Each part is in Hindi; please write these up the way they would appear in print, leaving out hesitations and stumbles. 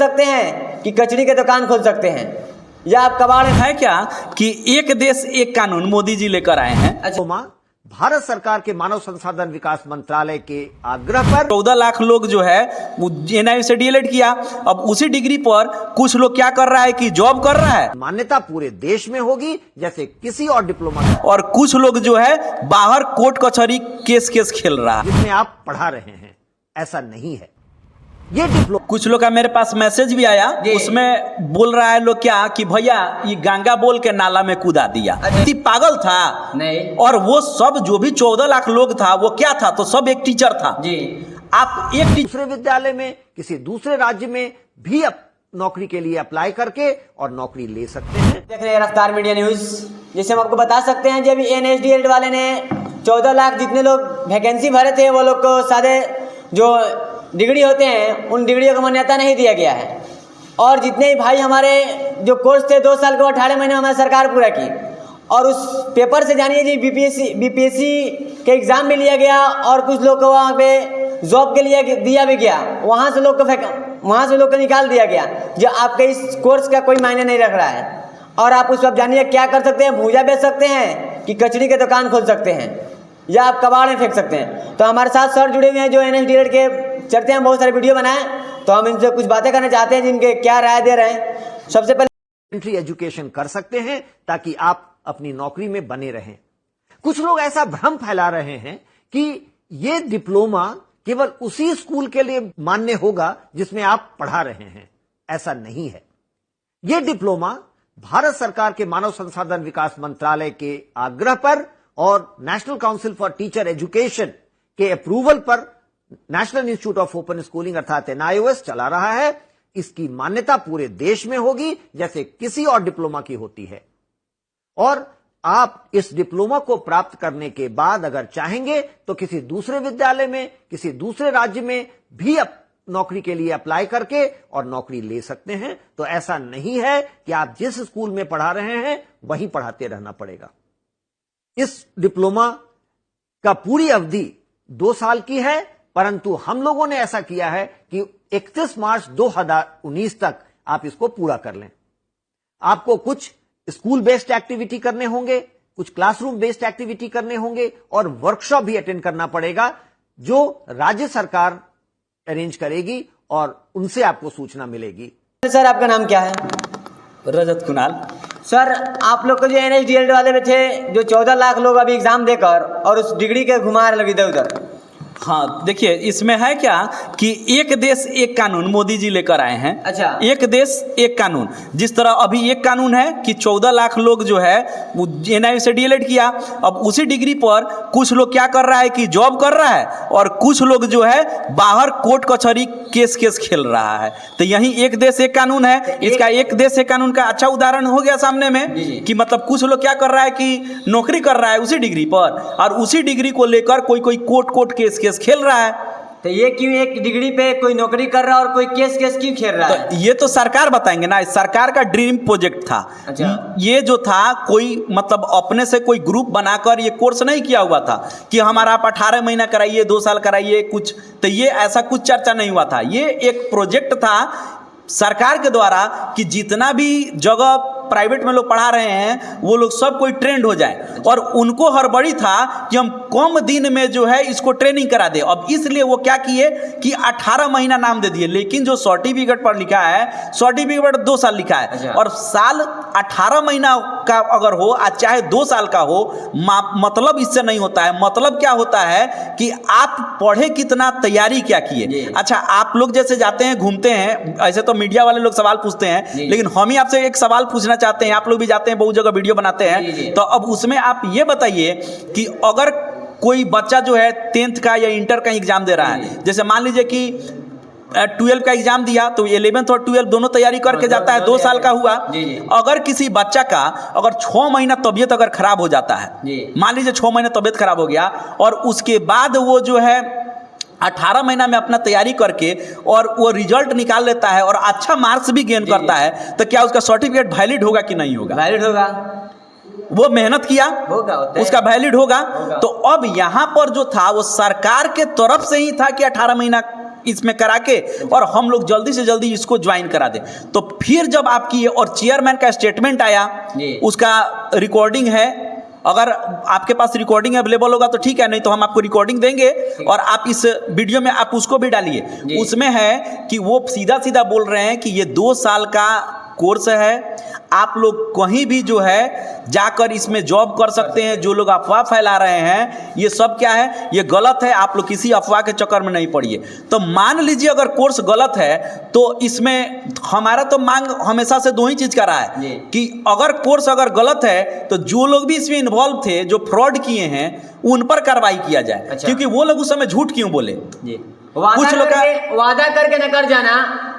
सकते हैं कि कचड़ी के दुकान खोल सकते हैं, या आप कबाड़ है क्या कि एक देश एक कानून मोदी जी लेकर आए हैं। अच्छा, भारत सरकार के मानव संसाधन विकास मंत्रालय के आग्रह पर 14 लाख लोग जो है NIU से डीएलएड किया। अब उसी डिग्री पर कुछ लोग क्या कर रहा है कि जॉब कर रहा है, मान्यता पूरे देश में होगी जैसे किसी और डिप्लोमा, और कुछ लोग जो है बाहर कोर्ट कचहरी केस खेल रहा है जिसमें आप पढ़ा रहे हैं। ऐसा नहीं है। ये डिप्लोमा, कुछ लोग का मेरे पास मैसेज भी आया, उसमें बोल रहा है लोग क्या कि भैया ये गंगा बोल के नाला में कूदा दिया। इतनी पागल था नहीं, और वो सब जो भी 14 लाख लोग था वो क्या था, तो सब एक टीचर था जी। आप एक दूसरे विद्यालय में किसी दूसरे राज्य में भी नौकरी के लिए अप्लाई करके और नौकरी ले सकते हैं। देख रहे हैं रफ्तार मीडिया न्यूज, जैसे हम आपको बता सकते हैं जब NSDL वाले ने 14 लाख जितने लोग वैकेंसी भरे थे वो लोग को सादे जो डिग्री होते हैं उन डिग्रियों को मान्यता नहीं दिया गया है, और जितने ही भाई हमारे जो कोर्स थे 2 साल को 18 महीने हमारी सरकार पूरा की, और उस पेपर से जानिए जी BPSC के एग्ज़ाम भी लिया गया, और कुछ लोग को वहाँ पे जॉब के लिए दिया भी गया, वहाँ से लोग को निकाल दिया गया जो आपके इस कोर्स का कोई मायने नहीं रख रहा है। और आप उस वक्त जानिए क्या कर सकते हैं, भूजा बेच सकते हैं कि कचड़ी के दुकान खोल सकते हैं, या आप कबाड़ में फेंक सकते हैं। तो हमारे साथ सर जुड़े हुए हैं जो NSDL के चलते हैं, बहुत सारे वीडियो बनाए, तो हम इनसे कुछ बातें करना चाहते हैं जिनके क्या राय दे रहे हैं। सबसे पहले एंट्री एजुकेशन कर सकते हैं ताकि आप अपनी नौकरी में बने रहें। कुछ लोग ऐसा भ्रम फैला रहे हैं कि ये डिप्लोमा केवल उसी स्कूल के लिए मान्य होगा जिसमें आप पढ़ा रहे हैं। ऐसा नहीं है। यह डिप्लोमा भारत सरकार के मानव संसाधन विकास मंत्रालय के आग्रह पर और national council for teacher education के अप्रूवल पर national institute of open schooling अर्थात NIOS चला रहा है। इसकी मान्यता पूरे देश में होगी जैसे किसी और डिप्लोमा की होती है, और आप इस डिप्लोमा को प्राप्त करने के बाद अगर चाहेंगे तो किसी दूसरे विद्यालय में किसी दूसरे राज्य में भी नौकरी के लिए अप्लाई करके और नौकरी ले सकते हैं। तो ऐसा नहीं है कि आप जिस स्कूल में पढ़ा रहे हैं वहीं पढ़ाते रहना पड़ेगा। इस डिप्लोमा का पूरी अवधि 2 साल की है, परंतु हम लोगों ने ऐसा किया है कि 31 मार्च 2019 तक आप इसको पूरा कर लें। आपको कुछ स्कूल बेस्ड एक्टिविटी करने होंगे, कुछ क्लासरूम बेस्ड एक्टिविटी करने होंगे, और वर्कशॉप भी अटेंड करना पड़ेगा जो राज्य सरकार अरेंज करेगी और उनसे आपको सूचना मिलेगी। सर आपका नाम क्या है? रजत कुणाल। सर आप लोग को जो NSDL वाले में थे जो 14 लाख लोग अभी एग्जाम देकर और उस डिग्री के घुमा रहे लोग इधर उधर, हाँ देखिए इसमें है क्या कि एक देश एक कानून मोदी जी लेकर आए हैं। अच्छा, एक देश एक कानून, जिस तरह अभी एक कानून है कि 14 लाख लोग जो है वो NIU से डीएलएड किया। अब उसी डिग्री पर कुछ लोग क्या कर रहा है कि जॉब कर रहा है, और कुछ लोग जो है बाहर कोर्ट कचहरी केस खेल रहा है। तो यही एक देश एक कानून है। इसका एक देश एक कानून का अच्छा उदाहरण हो गया सामने में कि मतलब कुछ लोग क्या कर रहा है कि नौकरी कर रहा है उसी डिग्री पर, और उसी डिग्री को लेकर कोई कोर्ट केस खेल रहा है। तो ये क्यों एक डिग्री पे कोई नौकरी कर रहा है और कोई केस क्यों खेल रहा है? तो ये तो सरकार बताएंगे ना, सरकार का ड्रीम प्रोजेक्ट था। अच्छा, ये जो था कोई मतलब अपने से कोई ग्रुप बनाकर ये कोर्स नहीं किया हुआ था कि हमारा आप 18 महीना कराइए 2 साल कराइए कुछ, तो ये ऐसा कुछ चर्चा नहीं हुआ था। ये एक प्रोजेक्ट था सरकार के द्वारा कि जितना भी जगह प्राइवेट में लोग पढ़ा रहे हैं वो लोग सब कोई ट्रेंड हो जाए, और उनको हड़बड़ी था कि हम कम दिन में जो है इसको ट्रेनिंग करा दे। अब इसलिए वो क्या किए कि 18 महीना नाम दे दिए, लेकिन जो सर्टिफिकेट पर लिखा है सर्टिफिकेट 2 साल लिखा है। अच्छा। और साल 18 महीना का अगर हो चाहे 2 साल का हो, मतलब इससे नहीं होता है। मतलब क्या होता है कि आप पढ़े कितना, तैयारी क्या किए। अच्छा, आप लोग जैसे जाते हैं घूमते हैं, ऐसे तो मीडिया वाले लोग सवाल पूछते हैं, लेकिन हम ही आपसे एक सवाल पूछना चाहते हैं। आप लोग भी जाते हैं, बहुत जगह वीडियो बनाते हैं, तो अब उसमें आप ये बताइए कि अगर कोई बच्चा जो है 10th का या इंटर का एग्जाम दे रहा है, जैसे मान लीजिए कि 12 का एग्जाम दिया, तो 11th और 12 दोनों तैयारी करके जाता है, 2 साल का हुआ। अगर किसी बच्चा का अगर 6 महीना तबीयत अगर खराब हो जाता है, मान लीजिए 6 महीना तबीयत खराब हो गया, और उसके बाद वो जो है 18 महीना में अपना तैयारी करके और वो रिजल्ट निकाल लेता है और अच्छा मार्क्स भी गेन करता है, तो क्या उसका सर्टिफिकेट वैलिड होगा कि नहीं होगा? वैलिड होगा। वो मेहनत किया होगा, उसका वैलिड होगा। तो अब यहाँ पर जो था वो सरकार के तरफ से ही था कि 18 महीना इसमें करा के और हम लोग जल्दी से जल्दी इसको ज्वाइन करा दें। तो फिर जब आपकी और चेयरमैन का स्टेटमेंट आया, उसका रिकॉर्डिंग है, अगर आपके पास रिकॉर्डिंग अवेलेबल होगा तो ठीक है, नहीं तो हम आपको रिकॉर्डिंग देंगे और आप इस वीडियो में आप उसको भी डालिए। उसमें है कि वो सीधा सीधा बोल रहे हैं कि ये 2 साल का कोर्स है, आप लोग कहीं भी जो है जाकर इसमें जॉब कर सकते हैं। जो लोग अफवाह फैला रहे हैं ये सब क्या है, ये गलत है, आप लोग किसी अफवाह के चक्कर में नहीं पड़िए। तो मान लीजिए अगर कोर्स गलत है तो इसमें हमारा तो मांग हमेशा से 2 ही चीज़ का रहा है कि अगर कोर्स अगर गलत है तो जो लोग भी इसमें इन्वॉल्व थे, जो फ्रॉड किए हैं, उन पर कार्रवाई किया जाए। अच्छा। क्योंकि वो लोग उस समय झूठ क्यों बोले, कुछ लोग वादा करके न कर जाना,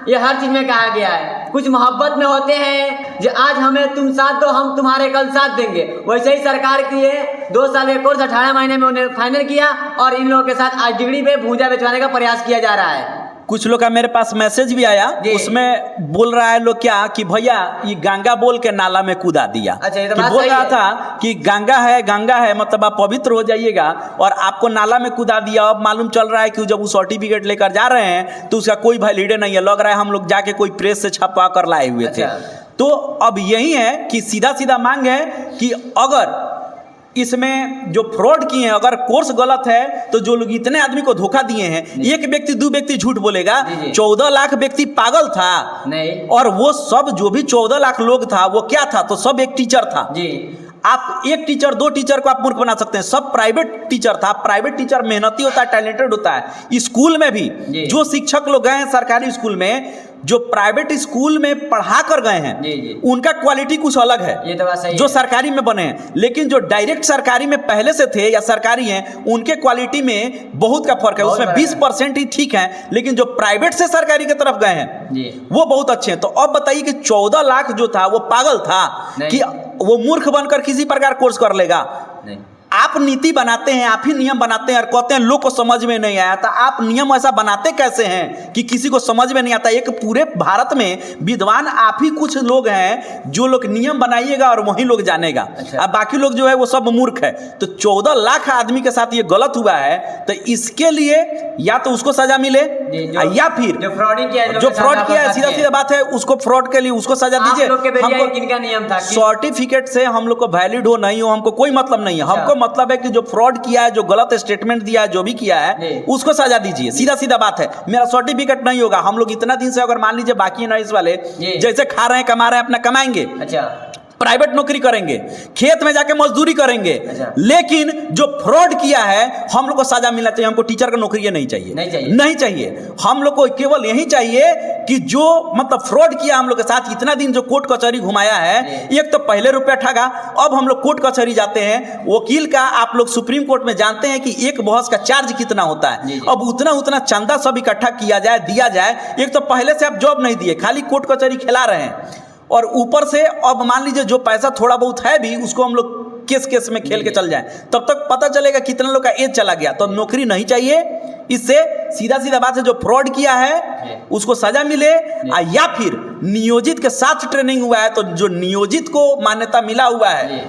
ये हर चीज में कहा गया है। कुछ मोहब्बत में होते हैं जो आज हमें तुम साथ दो, हम तुम्हारे कल साथ देंगे। वैसे ही सरकार की है 2 साल के कोर्स 18 महीने में उन्हें फाइनल किया और इन लोगों के साथ आज डिग्री पे भूजा बेचवाने का प्रयास किया जा रहा है। कुछ लोग का मेरे पास मैसेज भी आया, उसमें बोल रहा है लोग क्या कि भैया ये गंगा बोल के नाला में कूदा दिया। अच्छा, ये तो कि बात बोल सही रहा है। था कि गंगा है मतलब आप पवित्र हो जाइएगा, और आपको नाला में कूदा दिया। अब मालूम चल रहा है कि जब वो सर्टिफिकेट लेकर जा रहे हैं तो उसका कोई वैलिड नहीं है, लग रहा है हम लोग जाके कोई प्रेस से छपवा कर लाए हुए थे। तो अब यही है कि सीधा सीधा मांग है कि अगर इसमें जो फ्रॉड किए हैं, अगर कोर्स गलत है तो जो लोग इतने आदमी को धोखा दिए हैं, एक व्यक्ति 2 व्यक्ति झूठ बोलेगा, 14 लाख व्यक्ति पागल था नहीं, और वो सब जो भी 14 लाख लोग था वो क्या था, तो सब एक टीचर था जी। आप एक टीचर 2 टीचर को आप मूर्ख बना सकते हैं, सब प्राइवेट टीचर था। प्राइवेट टीचर मेहनती होता है, टैलेंटेड होता है। स्कूल में भी जो शिक्षक लोग गए हैं सरकारी स्कूल में, जो प्राइवेट स्कूल में पढ़ा कर गए हैं, उनका क्वालिटी कुछ अलग है, ये तो बात सही जो है। सरकारी में बने हैं। लेकिन जो डायरेक्ट सरकारी में पहले से थे या सरकारी हैं, उनके क्वालिटी में बहुत का फर्क है। उसमें 20% ही ठीक है, लेकिन जो प्राइवेट से सरकारी की तरफ गए हैं वो बहुत अच्छे हैं। तो अब बताइए कि 14 लाख जो था वो पागल था कि वो मूर्ख बनकर किसी प्रकार कोर्स कर लेगा। नहीं, आप नीति बनाते हैं, आप ही नियम बनाते हैं और कहते हैं लोग को समझ में नहीं आया। तो आप नियम ऐसा बनाते कैसे हैं कि किसी को समझ में नहीं आता? एक पूरे भारत में विद्वान आप ही कुछ लोग हैं जो लोग नियम बनाइएगा और वही लोग जानेगा। अच्छा। अब बाकी लोग जो है वो सब मूर्ख है। तो 14 लाख आदमी के साथ ये गलत हुआ है, तो इसके लिए या तो उसको सजा मिले या फिर जो फ्रॉड किया है, सीधा सीधा बात है, उसको फ्रॉड के लिए उसको सजा दीजिए। हमको किनका नियम था? सर्टिफिकेट से हम लोग को वैलिड हो नहीं हो हमको कोई मतलब नहीं है। हमको मतलब है कि जो फ्रॉड किया है, जो गलत स्टेटमेंट दिया है, जो भी किया है उसको सजा दीजिए। सीधा सीधा बात है। मेरा सर्टिफिकेट नहीं होगा, हम लोग इतना दिन से अगर मान लीजिए बाकी ना इस वाले जैसे खा रहे हैं, कमा रहे हैं, अपना कमाएंगे। अच्छा, प्राइवेट नौकरी करेंगे, खेत में जाके मजदूरी करेंगे। अच्छा। लेकिन जो फ्रॉड किया है हम लोग को सजा मिलना चाहिए। हमको टीचर का नौकरी नहीं चाहिए, नहीं चाहिए। हम लोग को केवल यही चाहिए कि जो मतलब फ्रॉड किया हम लोग के साथ, इतना दिन जो कोर्ट कचहरी घुमाया है, एक तो पहले रुपया ठगा, अब हम लोग कोर्ट कचहरी जाते हैं। वकील का आप लोग सुप्रीम कोर्ट में जानते हैं कि एक बहस का चार्ज कितना होता है। अब उतना चंदा सब इकट्ठा किया जाए, दिया जाए। एक तो पहले से आप जॉब नहीं दिए, खाली कोर्ट कचहरी खिला रहे हैं, और ऊपर से अब मान लीजिए जो पैसा थोड़ा बहुत है भी उसको हम लोग केस में खेल के चल जाएं, तब तक पता चलेगा कितना लोग का एज चला गया। तो नौकरी नहीं चाहिए। इससे सीधा सीधा बात है, जो फ्रॉड किया है उसको सजा मिले, या फिर नियोजित के साथ ट्रेनिंग हुआ है तो जो नियोजित को मान्यता मिला हुआ है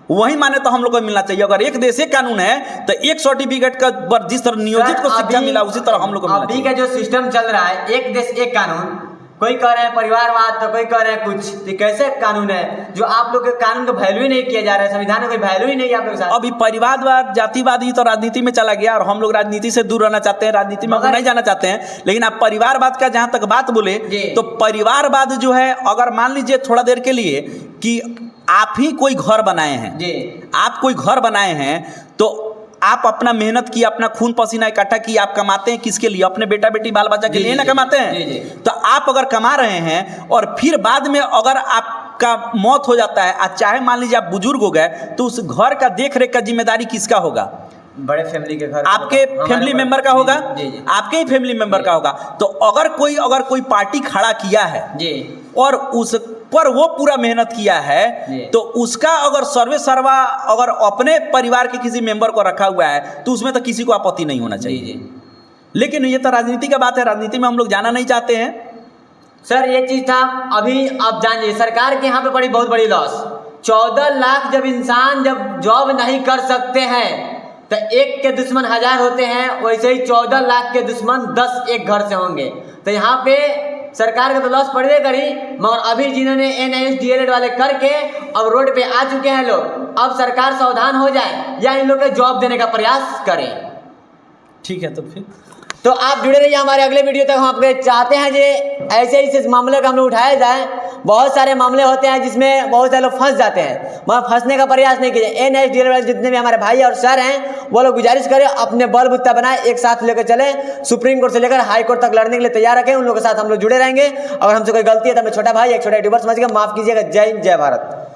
वही मान्यता हम लोग को मिलना चाहिए। अगर एक देश एक कानून है तो एक सर्टिफिकेट का जिस तरह नियोजित को शिक्षा मिला उसी तरह हम लोग को मिलना चाहिए। अभी का जो सिस्टम चल रहा है, एक देश एक कानून, कोई कह रहे हैं परिवारवाद तो कोई कह रहे हैं कुछ, तो कैसे कानून है जो आप लोग के कानून का वैल्यू ही नहीं किया जा रहा है? संविधान में कोई वैल्यू ही नहीं है आप लोग के साथ। अभी परिवारवाद, जातिवाद ही तो राजनीति में चला गया, और हम लोग राजनीति से दूर रहना चाहते हैं, राजनीति में नहीं जाना चाहते हैं। लेकिन आप परिवारवाद का जहां तक बात बोले तो परिवारवाद जो है, अगर मान लीजिए थोड़ा देर के लिए कि आप ही कोई घर बनाए हैं, आप कोई घर बनाए हैं, तो आप अपना मेहनत की, अपना खून पसीना इकट्ठा की, आप कमाते हैं किसके लिए? अपने बेटा बेटी बाल बच्चा के लिए ना कमाते हैं। तो आप अगर कमा रहे हैं और फिर बाद में अगर आपका मौत हो जाता है, चाहे मान लीजिए आप बुजुर्ग हो गए, तो उस घर का देख रेख का जिम्मेदारी किसका होगा? बड़े फैमिली के घर, आपके फैमिली मेंबर का होगा, आपके ही फैमिली मेंबर का होगा। तो अगर कोई पार्टी खड़ा किया है और उस पर वो पूरा मेहनत किया है, तो उसका अगर सर्वे सर्वा अगर अपने परिवार के किसी मेंबर को रखा हुआ है तो उसमें तो किसी को आपत्ति नहीं होना चाहिए। लेकिन ये तो राजनीति का बात है, राजनीति में हम लोग जाना नहीं चाहते हैं। सर एक चीज था, अभी आप जानिए सरकार के यहाँ पे बहुत बड़ी लॉस। 14 लाख जब इंसान जब जॉब नहीं कर सकते हैं तो एक के दुश्मन 1000 होते हैं, वैसे ही 14 लाख के दुश्मन 10 एक घर से होंगे। तो यहाँ पे सरकार का तो लॉस पड़े करी, मगर अभी जिन्होंने NISDLED वाले करके अब रोड पे आ चुके हैं लोग, अब सरकार सावधान हो जाए या इन लोग को जॉब देने का प्रयास करें। ठीक है, तो फिर तो आप जुड़े रहिए हमारे अगले वीडियो तक। हम आपके चाहते हैं जे ऐसे ही इस मामले का हम लोग उठाया जाए। बहुत सारे मामले होते हैं जिसमें बहुत सारे लोग फंस जाते हैं, मगर फंसने का प्रयास नहीं कीजिए। NISDLED वाले जितने भी हमारे भाई और सर हैं वो लोग गुजारिश करें अपने बल बुत्ता बनाए, एक साथ लेकर चले, सुप्रीम कोर्ट से लेकर हाई कोर्ट तक लड़ने के लिए तैयार रखें। उन लोगों के साथ हम लोग जुड़े रहेंगे। अगर हमसे कोई गलती है तो हमें छोटा भाई एक छोटा यूट्यूबर समझ के माफ कीजिएगा। जय हिंद, जय भारत।